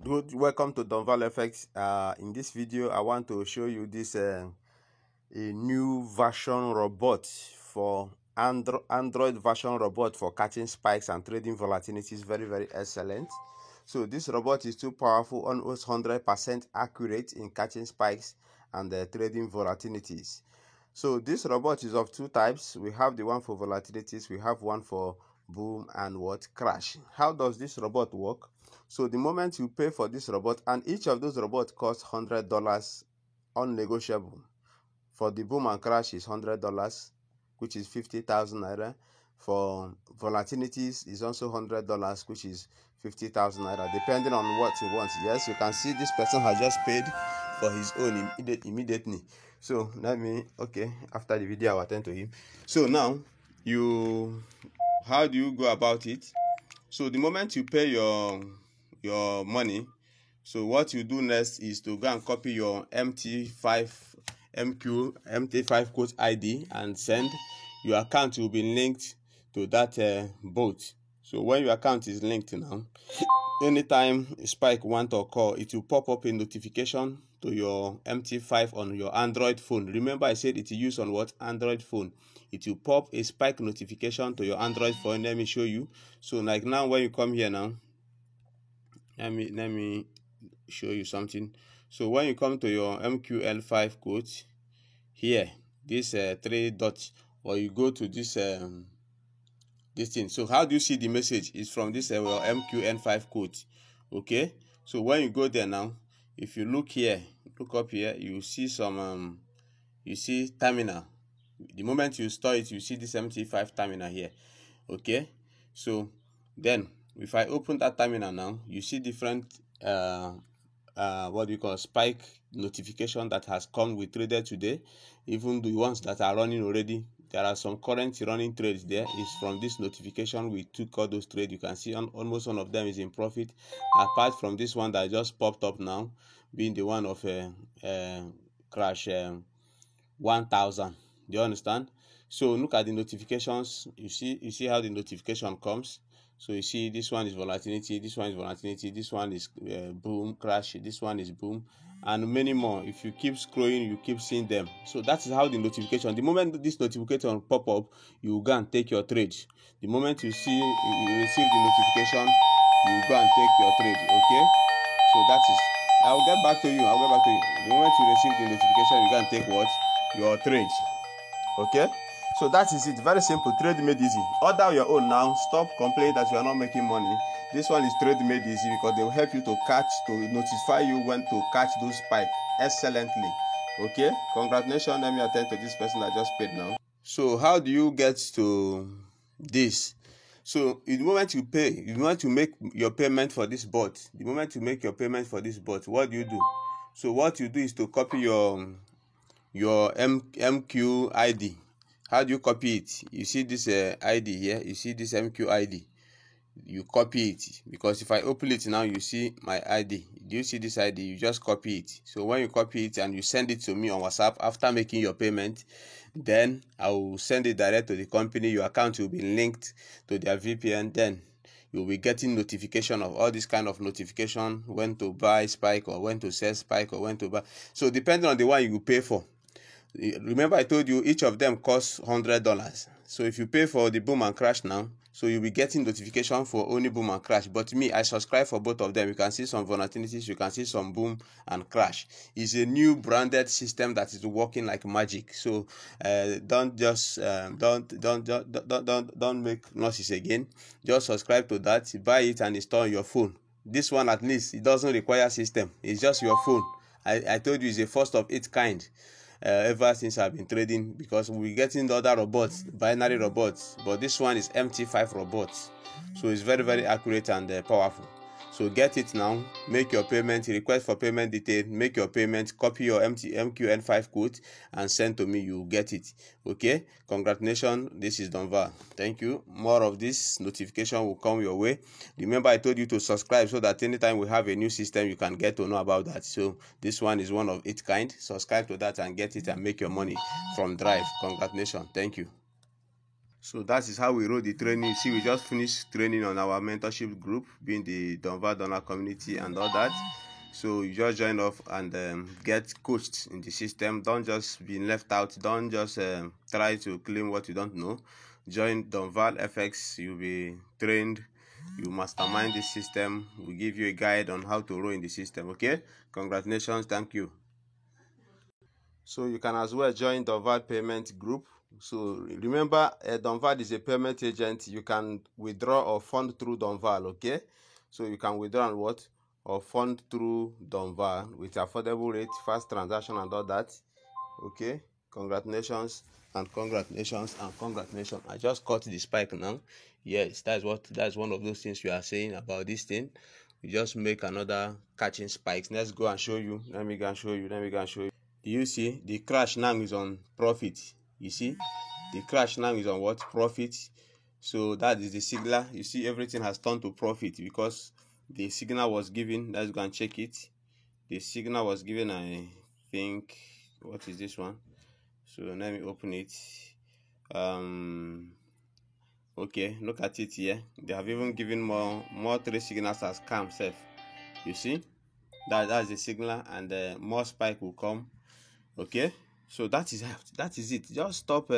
Good, welcome to Donval FX. In this video, I want to show you this a new version robot for Android version robot for catching spikes and trading volatilities. Very excellent. So this robot is too powerful, almost 100% accurate in catching spikes and trading volatilities. So this robot is of two types. We have the one for volatilities, we have one for boom and crash. How does this robot work? So the moment you pay for this robot, and each of those robots costs $100 unnegotiable. For the boom and crash is $100, which is 50,000 naira. For volatilities is also $100, which is 50,000 naira, depending on what you want. Yes, you can see this person has just paid for his own immediately. So let me, okay, after the video I'll attend to him. So now how do you go about it? So the moment you pay your money, so what you do next is to go and copy your MT5 quote ID and send. Your account will be linked to that bot. So when your account is linked now, anytime a spike want to occur, it will pop up a notification to your MT5 on your Android phone. Remember I said it is used on what? Android phone. It will pop a spike notification to your Android phone. Let me show you. So like now when you come here now, let me show you something. So when you come to your MQL5 quote here, this three dots, or you go to this thing. So how do you see the message? It's from this MQN5 quote. Okay, so when you go there now, if you look up here, you see some you see terminal. The moment you store it, you see this MT5 terminal here. Okay, so then if I open that terminal now, you see different what do you call spike notification that has come with traded today. Even the ones that are running already, there are some current running trades there. Is from this notification we took all those trades. You can see almost one of them is in profit, apart from this one that just popped up now, being the one of crash 1000. Do you understand? So look at the notifications. You see how the notification comes. So you see this one is volatility, this one is volatility, this one is boom, crash, this one is boom, and many more. If you keep scrolling, you keep seeing them. So that is how the notification, the moment this notification pop up, you go and take your trade. The moment you receive the notification, you go and take your trade. Okay, so that is, I'll get back to you. The moment you receive the notification, you go and take what? Your trade. Okay, so that is it. Very simple. Trade made easy. Order your own now. Stop complaining that you are not making money. This one is trade made easy because they will help you to notify you when to catch those spikes excellently. Okay, congratulations. Let me attend to this person that just paid now. So how do you get to this? So the moment you pay, you want to make your payment for this bot. The moment you make your payment for this bot, what do you do? So what you do is to copy your MQ ID. How do you copy it? You see this ID here, you see this MQ ID, you copy it, because if I open it now, you see my ID. Do you see this ID? You just copy it. So when you copy it and you send it to me on WhatsApp after making your payment, then I will send it direct to the company. Your account will be linked to their VPN. Then you'll be getting notification of all this kind of notification, when to buy spike or when to sell spike or when to buy. So depending on the one you pay for. Remember I told you each of them costs $100. So if you pay for the boom and crash now, so you'll be getting notification for only boom and crash. But me, I subscribe for both of them. You can see some volatilities, you can see some boom and crash. It's a new branded system that is working like magic. So don't make noises again. Just subscribe to that, buy it and install on your phone. This one at least, it doesn't require system. It's just your phone. I told you it's a first of its kind. Ever since I've been trading, because we're getting the other robots, binary robots, but this one is MT5 robots, so it's very accurate and powerful. So get it now, make your payment, request for payment detail, make your payment, copy your MQN5 code and send to me. You get it. Okay, congratulations. This is Donval. Thank you. More of this notification will come your way. Remember I told you to subscribe so that anytime we have a new system, you can get to know about that. So this one is one of its kind. Subscribe to that and get it and make your money from Drive. Congratulations. Thank you. So that is how we roll the training. See, we just finished training on our mentorship group, being the Donval Donor community and all that. So you just join off and get coached in the system. Don't just be left out. Don't just try to claim what you don't know. Join Donval FX. You'll be trained. You mastermind the system. We give you a guide on how to roll in the system. Okay? Congratulations. Thank you. So you can as well join Donval payment group. So remember, Donval is a payment agent. You can withdraw or fund through Donval. Okay? So you can withdraw and what? Or fund through Donval with affordable rate, fast transaction and all that. Okay? Congratulations and congratulations and congratulations. I just caught the spike now. Yes, that's one of those things you are saying about this thing. We just make another catching spikes. Let's go and show you. Let me go and show you. Do you see the crash now is on profit? You see the crash now is on what? Profit. So that is the signal. You see everything has turned to profit because the signal was given. Let's go and check it. The signal was given, I think, what is this one? So let me open it. Okay, look at it here. They have even given more 3 signals as scam safe. You see that's the signal, and more spike will come. Okay, so that is it. Just stop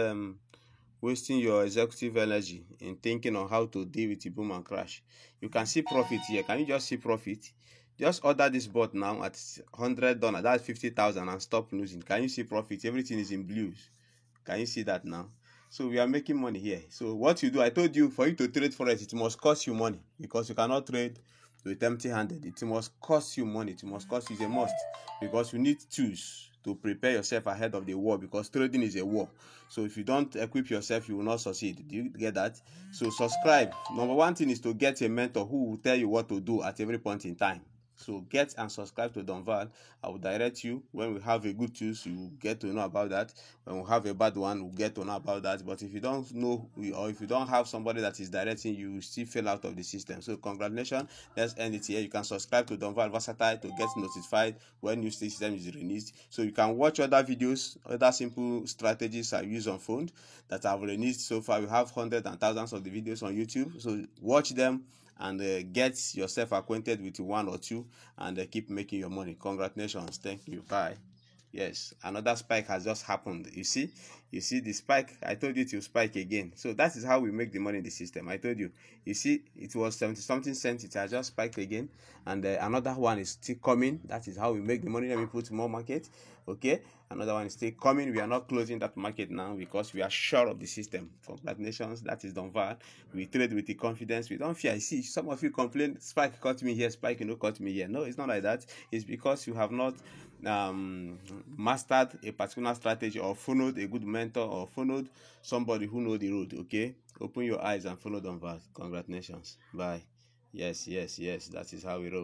wasting your executive energy in thinking on how to deal with the boom and crash. You can see profit here. Can you just see profit? Just order this bot now at $100. That's 50,000 and stop losing. Can you see profit? Everything is in blues. Can you see that now? So we are making money here. So what you do, I told you, for you to trade forex, it must cost you money because you cannot trade with empty-handed. It must cost you money. It must cost you. It's a must because you need tools to prepare yourself ahead of the war because trading is a war. So if you don't equip yourself, you will not succeed. Do you get that? So subscribe. Number one thing is to get a mentor who will tell you what to do at every point in time. So get and subscribe to Donval. I will direct you. When we have a good tools, you will get to know about that. When we have a bad one, we'll get to know about that. But if you don't know, or if you don't have somebody that is directing you, you still fail out of the system. So congratulations. Let's end it here. You can subscribe to Donval Versatile to get notified when new system is released. So you can watch other videos, other simple strategies I use on phone that I've released so far. We have hundreds and thousands of the videos on YouTube. So watch them and get yourself acquainted with one or two and keep making your money. Congratulations. Thank you. Bye. Yes, another spike has just happened. You see the spike. I told you to spike again. So that is how we make the money in the system. I told you. You see, it was 70 something cents. It has just spiked again, and another one is still coming. That is how we make the money. Let me put more market. Okay, another one is still coming. We are not closing that market now because we are sure of the system. Congratulations. That is Donval. We trade with the confidence. We don't fear. I see some of you complain, spike caught me here, spike caught me here. No, it's not like that. It's because you have not mastered a particular strategy or followed a good mentor or followed somebody who knows the road. Okay, open your eyes and follow Donval. Congratulations. Bye. Yes, that is how we roll.